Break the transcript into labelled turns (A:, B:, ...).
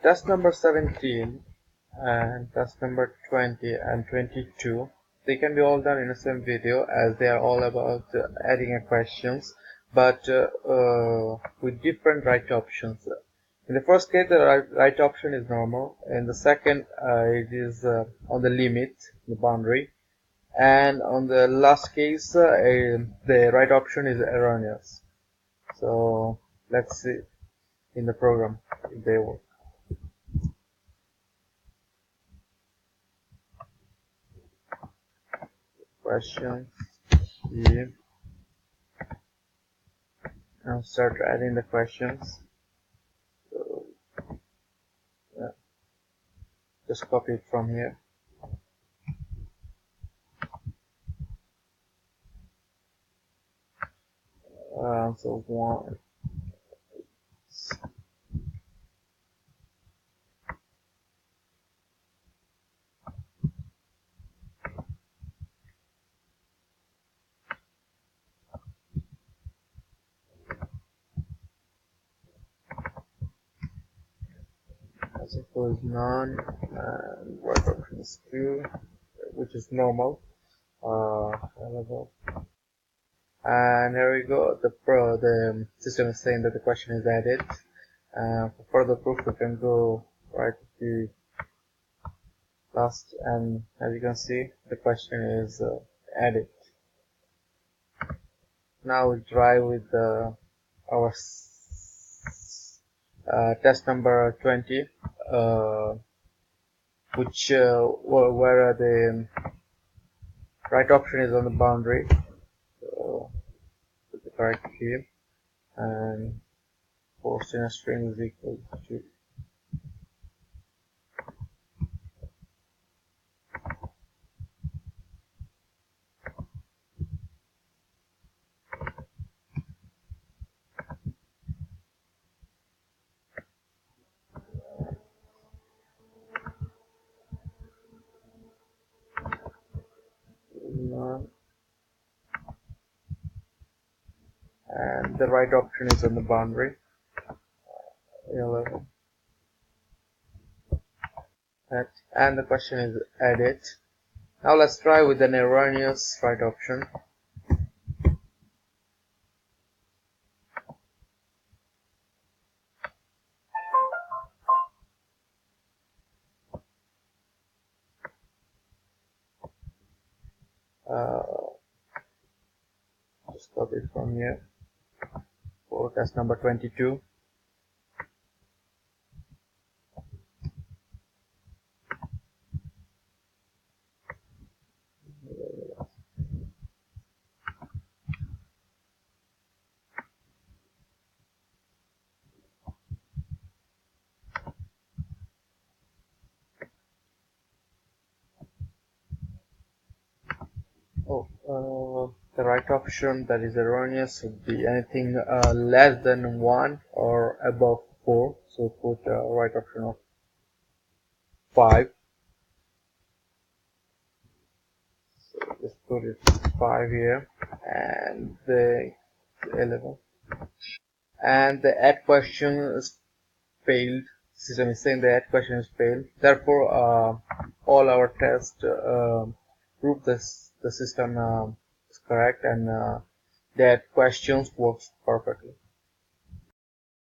A: Test number 17 and test number 20 and 22, they can be all done in the same video, as they are all about adding a questions, but with different right options. In the first case, the right option is normal. In the second, it is on the limit, the boundary. And on the last case, the right option is erroneous. So let's see in the program if they work. Questions. Yeah. Now start adding the questions. So, yeah, just copy it from here. So one. As suppose none, and right option is 2, which is normal. Level. And here we go. The system is saying that the question is added. For further proof, we can go right to the last, and as you can see, the question is added. Now we'll try with our test number 20, which where the right option is on the boundary. So put the correct key, and post in a string is equal to none, and the right option is on the boundary 11. And the question is added. Now let's try with an erroneous right option. Just copy it from here for test number 22. The right option that is erroneous would be anything less than 1 or above 4. So put right option of 5. So just put it 5 here, and the 11. And the add question is failed. System is saying the add question is failed. Therefore, all our tests prove the system is correct, and that questions works perfectly.